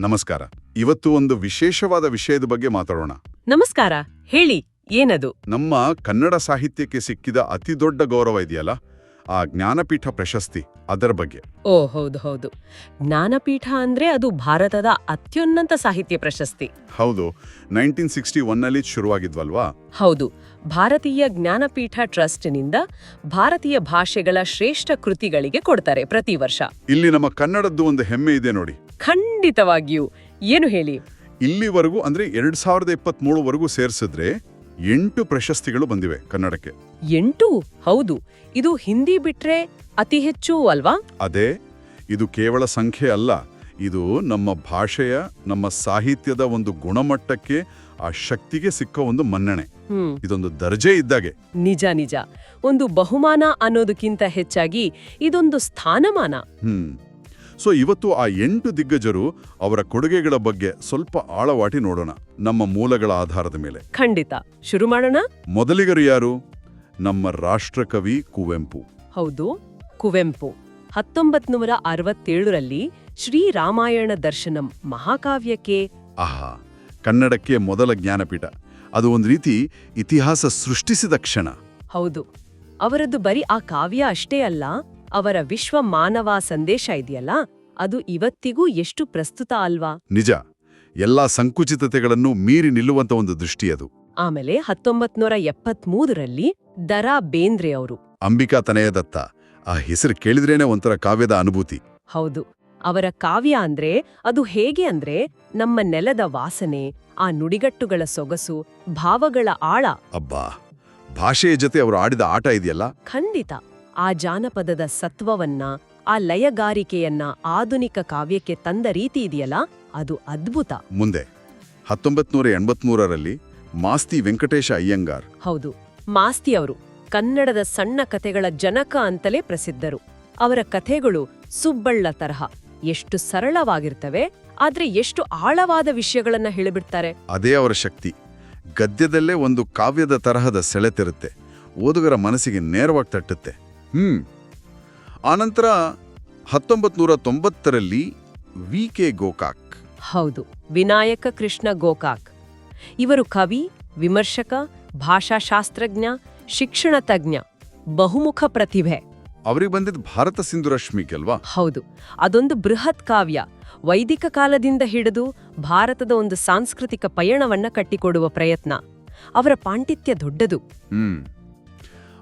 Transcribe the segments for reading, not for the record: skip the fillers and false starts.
ನಮಸ್ಕಾರ. ಇವತ್ತು ಒಂದು ವಿಶೇಷವಾದ ವಿಷಯದ ಬಗ್ಗೆ ಮಾತಾಡೋಣ. ನಮಸ್ಕಾರ. ಹೇಳಿ, ಏನದು? ನಮ್ಮ ಕನ್ನಡ ಸಾಹಿತ್ಯಕ್ಕೆ ಸಿಕ್ಕಿದ ಅತಿದೊಡ್ಡ ಗೌರವ ಇದೆಯಲ್ಲ, ಆ ಜ್ಞಾನಪೀಠ ಪ್ರಶಸ್ತಿ, ಅದರ ಬಗ್ಗೆ. ಓ ಹೌದು ಹೌದು, ಜ್ಞಾನಪೀಠ ಅಂದ್ರೆ ಅದು ಭಾರತದ ಅತ್ಯುನ್ನತ ಸಾಹಿತ್ಯ ಪ್ರಶಸ್ತಿ. ಹೌದು, 1961ನಲ್ಲಿ ಶುರುವಾಗಿದ್ವಲ್ವಾ? ಹೌದು, ಭಾರತೀಯ ಜ್ಞಾನಪೀಠ ಟ್ರಸ್ಟ್ನಿಂದ ಭಾರತೀಯ ಭಾಷೆಗಳ ಶ್ರೇಷ್ಠ ಕೃತಿಗಳಿಗೆ ಕೊಡ್ತಾರೆ ಪ್ರತಿ ವರ್ಷ. ಇಲ್ಲಿ ನಮ್ಮ ಕನ್ನಡದ್ದು ಒಂದು ಹೆಮ್ಮೆ ಇದೆ ನೋಡಿ. ಖಂಡಿತವಾಗಿಯೂ. ಏನು ಹೇಳಿ? ಇಲ್ಲಿವರೆಗೂ ಅಂದ್ರೆ 2023ವರೆಗೂ ಸೇರಿಸಿದ್ರೆ 8 ಪ್ರಶಸ್ತಿಗಳು ಬಂದಿವೆ ಕನ್ನಡಕ್ಕೆ. 8? ಹೌದು, ಇದು ಹಿಂದಿ ಬಿಟ್ರೆ ಅತಿ ಹೆಚ್ಚು ಅಲ್ವಾ? ಅದೇ, ಇದು ಕೇವಲ ಸಂಖ್ಯೆ ಅಲ್ಲ, ಇದು ನಮ್ಮ ಭಾಷೆಯ, ನಮ್ಮ ಸಾಹಿತ್ಯದ ಒಂದು ಗುಣಮಟ್ಟಕ್ಕೆ, ಆ ಶಕ್ತಿಗೆ ಸಿಕ್ಕ ಒಂದು ಮನ್ನಣೆ. ಇದೊಂದು ದರ್ಜೆ ಇದ್ದಾಗೆ. ನಿಜ ನಿಜ. ಒಂದು ಬಹುಮಾನ ಅನ್ನೋದಕ್ಕಿಂತ ಹೆಚ್ಚಾಗಿ ಇದೊಂದು ಸ್ಥಾನಮಾನ. ಸೊ ಇವತ್ತು ಆ 8 ದಿಗ್ಗಜರು, ಅವರ ಕೊಡುಗೆಗಳ ಬಗ್ಗೆ ಸ್ವಲ್ಪ ಆಳವಾಟಿ ನೋಡೋಣ, ನಮ್ಮ ಮೂಲಗಳ ಆಧಾರದ ಮೇಲೆ. ಖಂಡಿತ. ಶುರು ಮಾಡೋಣ. ಮೊದಲಿಗರು ಯಾರು? ನಮ್ಮ ರಾಷ್ಟ್ರಕವಿ ಕುವೆಂಪು. ಹೌದು, ಕುವೆಂಪು 1967ರಲ್ಲಿ ಶ್ರೀರಾಮಾಯಣ ದರ್ಶನಂ ಮಹಾಕಾವ್ಯಕ್ಕೆ ಆಹಾ, ಕನ್ನಡಕ್ಕೆ ಮೊದಲ ಜ್ಞಾನಪೀಠ. ಅದು ಒಂದು ರೀತಿ ಇತಿಹಾಸ ಸೃಷ್ಟಿಸಿದ ಕ್ಷಣ. ಹೌದು, ಅವರದ್ದು ಬರೀ ಆ ಕಾವ್ಯ ಅಷ್ಟೇ ಅಲ್ಲ, ಅವರ ವಿಶ್ವ ಮಾನವ ಸಂದೇಶ ಇದೆಯಲ್ಲ, ಅದು ಇವತ್ತಿಗೂ ಎಷ್ಟು ಪ್ರಸ್ತುತ ಅಲ್ವಾ? ನಿಜ, ಎಲ್ಲಾ ಸಂಕುಚಿತತೆಗಳನ್ನು ಮೀರಿ ನಿಲ್ಲುವಂತ ಒಂದು ದೃಷ್ಟಿ ಅದು. ಆಮೇಲೆ 1973ರಲ್ಲಿ ದ.ರಾ ಬೇಂದ್ರೆ ಅವರು. ಅಂಬಿಕಾ ತನಯದತ್ತ, ಆ ಹೆಸರು ಕೇಳಿದ್ರೇನೆ ಒಂಥರ ಕಾವ್ಯದ ಅನುಭೂತಿ. ಹೌದು, ಅವರ ಕಾವ್ಯ ಅಂದ್ರೆ ಅದು ಹೇಗೆ ಅಂದ್ರೆ ನಮ್ಮ ನೆಲದ ವಾಸನೆ, ಆ ನುಡಿಗಟ್ಟುಗಳ ಸೊಗಸು, ಭಾವಗಳ ಆಳ. ಅಬ್ಬಾ, ಭಾಷೆಯ ಜೊತೆ ಅವರು ಆಡಿದ ಆಟ ಇದೆಯಲ್ಲ. ಖಂಡಿತ. ಆ ಜಾನಪದದ ಸತ್ವವನ್ನ, ಆ ಲಯಗಾರಿಕೆಯನ್ನ ಆಧುನಿಕ ಕಾವ್ಯಕ್ಕೆ ತಂದ ರೀತಿ ಇದೆಯಲ್ಲ, ಅದು ಅದ್ಭುತ. ಮುಂದೆ 1983ರಲ್ಲಿ ಮಾಸ್ತಿ ವೆಂಕಟೇಶ ಅಯ್ಯಂಗಾರ್. ಹೌದು, ಮಾಸ್ತಿ ಅವರು ಕನ್ನಡದ ಸಣ್ಣ ಕಥೆಗಳ ಜನಕ ಅಂತಲೇ ಪ್ರಸಿದ್ಧರು. ಅವರ ಕಥೆಗಳು ಸುಬ್ಬಳ್ಳ ತರಹ ಎಷ್ಟು ಸರಳವಾಗಿರ್ತವೆ, ಆದ್ರೆ ಎಷ್ಟು ಆಳವಾದ ವಿಷಯಗಳನ್ನ ಹೇಳಿಬಿಡ್ತಾರೆ. ಅದೇ ಅವರ ಶಕ್ತಿ. ಗದ್ಯದಲ್ಲೇ ಒಂದು ಕಾವ್ಯದ ತರಹದ ಸೆಳೆತಿರುತ್ತೆ, ಓದುಗರ ಮನಸ್ಸಿಗೆ ನೇರವಾಗಿ ತಟ್ಟುತ್ತೆ. ಆನಂತರ 1990ರಲ್ಲಿ ವಿ.ಕೆ. ಗೋಕಾಕ್. ಹೌದು, ವಿನಾಯಕ ಕೃಷ್ಣ ಗೋಕಾಕ್. ಇವರು ಕವಿ, ವಿಮರ್ಶಕ, ಭಾಷಾಶಾಸ್ತ್ರಜ್ಞ, ಶಿಕ್ಷಣ ತಜ್ಞ, ಬಹುಮುಖ ಪ್ರತಿಭೆ. ಅವರಿಗೆ ಬಂದಿದ್ದ ಭಾರತ ಸಿಂಧು ರಶ್ಮಿಗೆ ಅಲ್ವಾ? ಹೌದು, ಅದೊಂದು ಬೃಹತ್ ಕಾವ್ಯ. ವೈದಿಕ ಕಾಲದಿಂದ ಹಿಡಿದು ಭಾರತದ ಒಂದು ಸಾಂಸ್ಕೃತಿಕ ಪಯಣವನ್ನ ಕಟ್ಟಿಕೊಡುವ ಪ್ರಯತ್ನ. ಅವರ ಪಾಂಡಿತ್ಯ ದೊಡ್ಡದು.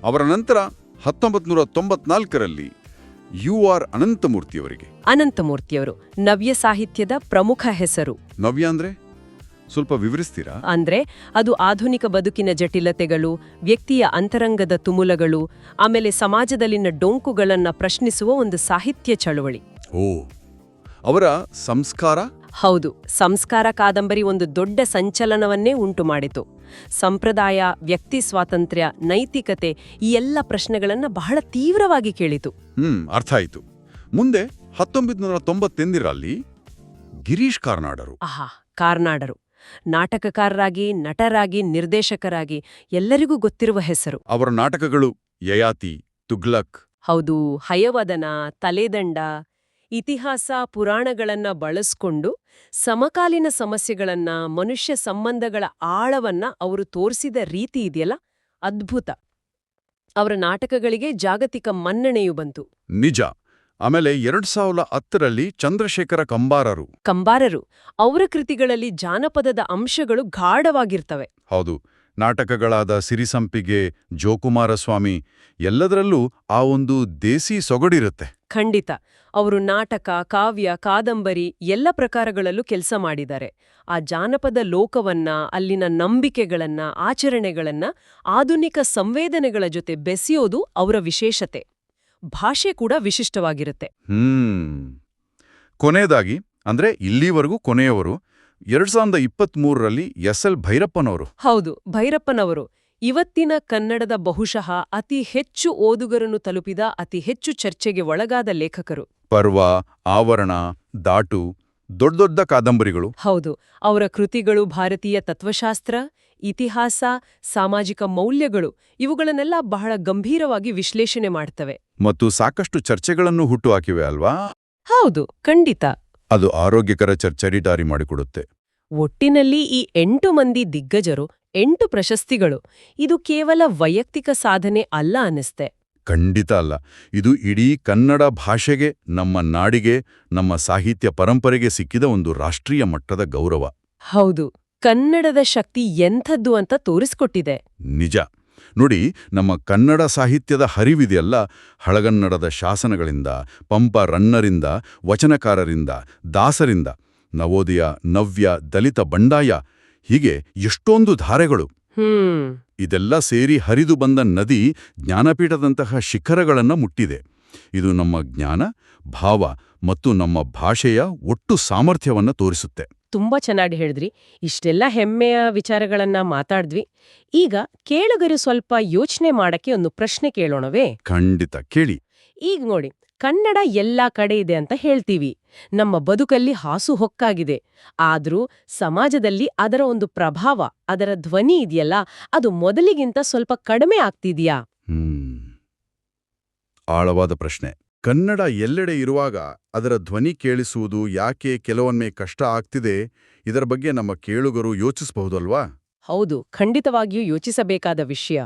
ಅವರ ನಂತರ 1994ರಲ್ಲಿ ಯು.ಆರ್. ಅನಂತಮೂರ್ತಿಯವರಿಗೆ. ಅನಂತಮೂರ್ತಿಯವರು ನವ್ಯ ಸಾಹಿತ್ಯದ ಪ್ರಮುಖ ಹೆಸರು. ನವ್ಯ ಅಂದ್ರೆ ಸ್ವಲ್ಪ ವಿವರಿಸ್ತೀರಾ? ಅಂದ್ರೆ ಅದು ಆಧುನಿಕ ಬದುಕಿನ ಜಟಿಲತೆಗಳು, ವ್ಯಕ್ತಿಯ ಅಂತರಂಗದ ತುಮುಲಗಳು, ಆಮೇಲೆ ಸಮಾಜದಲ್ಲಿನ ಡೊಂಕುಗಳನ್ನ ಪ್ರಶ್ನಿಸುವ ಒಂದು ಸಾಹಿತ್ಯ ಚಳುವಳಿ. ಓ, ಅವರ ಸಂಸ್ಕಾರ. ಹೌದು, ಸಂಸ್ಕಾರ ಕಾದಂಬರಿ ಒಂದು ದೊಡ್ಡ ಸಂಚಲನವನ್ನೇ ಉಂಟು ಮಾಡಿತು. ಸಂಪ್ರದಾಯ, ವ್ಯಕ್ತಿ ಸ್ವಾತಂತ್ರ್ಯ, ನೈತಿಕತೆ, ಈ ಎಲ್ಲ ಪ್ರಶ್ನೆಗಳನ್ನ ಬಹಳ ತೀವ್ರವಾಗಿ ಕೇಳಿತು. ಅರ್ಥ ಆಯಿತು. ಮುಂದೆ 1998ರಲ್ಲಿ ಗಿರೀಶ್ ಕಾರ್ನಾಡರು. ಆಹಾ, ಕಾರ್ನಾಡರು ನಾಟಕಕಾರರಾಗಿ, ನಟರಾಗಿ, ನಿರ್ದೇಶಕರಾಗಿ ಎಲ್ಲರಿಗೂ ಗೊತ್ತಿರುವ ಹೆಸರು. ಅವರ ನಾಟಕಗಳು ಯಯಾತಿ, ತುಗ್ಲಕ್. ಹೌದು, ಹಯವದನ, ತಲೆದಂಡ, ಇತಿಹಾಸ, ಪುರಾಣಗಳನ್ನ ಬಳಸ್ಕೊಂಡು ಸಮಕಾಲೀನ ಸಮಸ್ಯೆಗಳನ್ನ, ಮನುಷ್ಯ ಸಂಬಂಧಗಳ ಆಳವನ್ನ ಅವರು ತೋರಿಸಿದ ರೀತಿ ಇದೆಯಲ್ಲ, ಅದ್ಭುತ. ಅವರ ನಾಟಕಗಳಿಗೆ ಜಾಗತಿಕ ಮನ್ನಣೆಯೂ ಬಂತು. ನಿಜ. ಆಮೇಲೆ 2010ರಲ್ಲಿ ಚಂದ್ರಶೇಖರ ಕಂಬಾರರು. ಅವರ ಕೃತಿಗಳಲ್ಲಿ ಜಾನಪದದ ಅಂಶಗಳು ಗಾಢವಾಗಿರ್ತವೆ. ಹೌದು, ನಾಟಕಗಳಾದ ಸಿರಿಸಂಪಿಗೆ, ಜೋಕುಮಾರಸ್ವಾಮಿ, ಎಲ್ಲದರಲ್ಲೂ ಆ ಒಂದು ದೇಸಿ ಸೊಗಡಿರುತ್ತೆ. ಖಂಡಿತ. ಅವರು ನಾಟಕ, ಕಾವ್ಯ, ಕಾದಂಬರಿ ಎಲ್ಲ ಪ್ರಕಾರಗಳಲ್ಲೂ ಕೆಲಸ ಮಾಡಿದ್ದಾರೆ. ಆ ಜಾನಪದ ಲೋಕವನ್ನ, ಅಲ್ಲಿನ ನಂಬಿಕೆಗಳನ್ನ, ಆಚರಣೆಗಳನ್ನ ಆಧುನಿಕ ಸಂವೇದನೆಗಳ ಜೊತೆ ಬೆಸೆಯೋದು ಅವರ ವಿಶೇಷತೆ. ಭಾಷೆ ಕೂಡ ವಿಶಿಷ್ಟವಾಗಿರುತ್ತೆ. ಕೊನೆಯದಾಗಿ, ಅಂದ್ರೆ ಇಲ್ಲಿವರೆಗೂ ಕೊನೆಯವರು, 2023ರಲ್ಲಿ ಎಸ್.ಎಲ್. ಭೈರಪ್ಪನವರು. ಹೌದು, ಭೈರಪ್ಪನವರು ಇವತ್ತಿನ ಕನ್ನಡದ ಬಹುಶಃ ಅತಿ ಹೆಚ್ಚು ಓದುಗರನ್ನು ತಲುಪಿದ, ಅತಿ ಹೆಚ್ಚು ಚರ್ಚೆಗೆ ಒಳಗಾದ ಲೇಖಕರು. ಪರ್ವ, ಆವರಣ, ದಾಟು, ದೊಡ್ಡ ಕಾದಂಬರಿಗಳು. ಹೌದು, ಅವರ ಕೃತಿಗಳು ಭಾರತೀಯ ತತ್ವಶಾಸ್ತ್ರ, ಇತಿಹಾಸ, ಸಾಮಾಜಿಕ ಮೌಲ್ಯಗಳು ಇವುಗಳನ್ನೆಲ್ಲ ಬಹಳ ಗಂಭೀರವಾಗಿ ವಿಶ್ಲೇಷಣೆ ಮಾಡ್ತವೆ. ಮತ್ತು ಸಾಕಷ್ಟು ಚರ್ಚೆಗಳನ್ನು ಹುಟ್ಟುಹಾಕಿವೆ ಅಲ್ವಾ? ಹೌದು, ಖಂಡಿತ. ಅದು ಆರೋಗ್ಯಕರ ಚರಿದಾರಿ ಮಾಡಿಕೊಡುತ್ತೆ. ಒಟ್ಟಿನಲ್ಲಿ ಈ 8 ಮಂದಿ ದಿಗ್ಗಜರು 8 ಪ್ರಶಸ್ತಿಗಳು ಇದು ಕೇವಲ ವೈಯಕ್ತಿಕ ಸಾಧನೆ ಅಲ್ಲ ಅನ್ನಿಸ್ತೆ. ಖಂಡಿತ ಅಲ್ಲ. ಇದು ಇಡೀ ಕನ್ನಡ ಭಾಷೆಗೆ, ನಮ್ಮ ನಾಡಿಗೆ, ನಮ್ಮ ಸಾಹಿತ್ಯ ಪರಂಪರೆಗೆ ಸಿಕ್ಕಿದ ಒಂದು ರಾಷ್ಟ್ರೀಯ ಮಟ್ಟದ ಗೌರವ. ಹೌದು, ಕನ್ನಡದ ಶಕ್ತಿ ಎಂಥದ್ದು ಅಂತ ತೋರಿಸ್ಕೊಟ್ಟಿದೆ. ನಿಜ. ನೋಡಿ, ನಮ್ಮ ಕನ್ನಡ ಸಾಹಿತ್ಯದ ಹರಿವಿದೆಯಲ್ಲ, ಹಳಗನ್ನಡದ ಶಾಸನಗಳಿಂದ, ಪಂಪ ರನ್ನರಿಂದ, ವಚನಕಾರರಿಂದ, ದಾಸರಿಂದ, ನವೋದಯ, ನವ್ಯ, ದಲಿತ ಬಂಡಾಯ, ಹೀಗೆ ಎಷ್ಟೊಂದು ಧಾರೆಗಳು. ಇದೆಲ್ಲ ಸೇರಿ ಹರಿದು ಬಂದ ನದಿ ಜ್ಞಾನಪೀಠದಂತಹ ಶಿಖರಗಳನ್ನು ಮುಟ್ಟಿದೆ. ಇದು ನಮ್ಮ ಜ್ಞಾನ, ಭಾವ ಮತ್ತು ನಮ್ಮ ಭಾಷೆಯ ಒಟ್ಟು ಸಾಮರ್ಥ್ಯವನ್ನು ತೋರಿಸುತ್ತೆ. ತುಂಬಾ ಚೆನ್ನಾಗಿ ಹೇಳಿದ್ರಿ. ಇಷ್ಟೆಲ್ಲ ಹೆಮ್ಮೆಯ ವಿಚಾರಗಳನ್ನ ಮಾತಾಡಿದ್ವಿ. ಈಗ ಕೇಳುಗರು ಸ್ವಲ್ಪ ಯೋಚನೆ ಮಾಡಕ್ಕೆ ಒಂದು ಪ್ರಶ್ನೆ ಕೇಳೋಣವೇ? ಖಂಡಿತ ಕೇಳಿ. ಈಗ ನೋಡಿ, ಕನ್ನಡ ಎಲ್ಲಾ ಕಡೆ ಇದೆ ಅಂತ ಹೇಳ್ತೀವಿ, ನಮ್ಮ ಬದುಕಲ್ಲಿ ಹಾಸುಹೊಕ್ಕಾಗಿದೆ. ಆದ್ರೂ ಸಮಾಜದಲ್ಲಿ ಅದರ ಒಂದು ಪ್ರಭಾವ, ಅದರ ಧ್ವನಿ ಇದೆಯಲ್ಲ, ಅದು ಮೊದಲಿಗಿಂತ ಸ್ವಲ್ಪ ಕಡಿಮೆ ಆಗ್ತಿದ್ಯಾ? ಆಳವಾದ ಪ್ರಶ್ನೆ. ಕನ್ನಡ ಎಲ್ಲೆಡೆ ಇರುವಾಗ ಅದರ ಧ್ವನಿ ಕೇಳಿಸುವುದು ಯಾಕೆ ಕೆಲವೊಮ್ಮೆ ಕಷ್ಟ ಆಗ್ತಿದೆ, ಇದರ ಬಗ್ಗೆ ನಮ್ಮ ಕೇಳುಗರು ಯೋಚಿಸಬಹುದಲ್ವಾ? ಹೌದು, ಖಂಡಿತವಾಗಿಯೂ ಯೋಚಿಸಬೇಕಾದ ವಿಷಯ.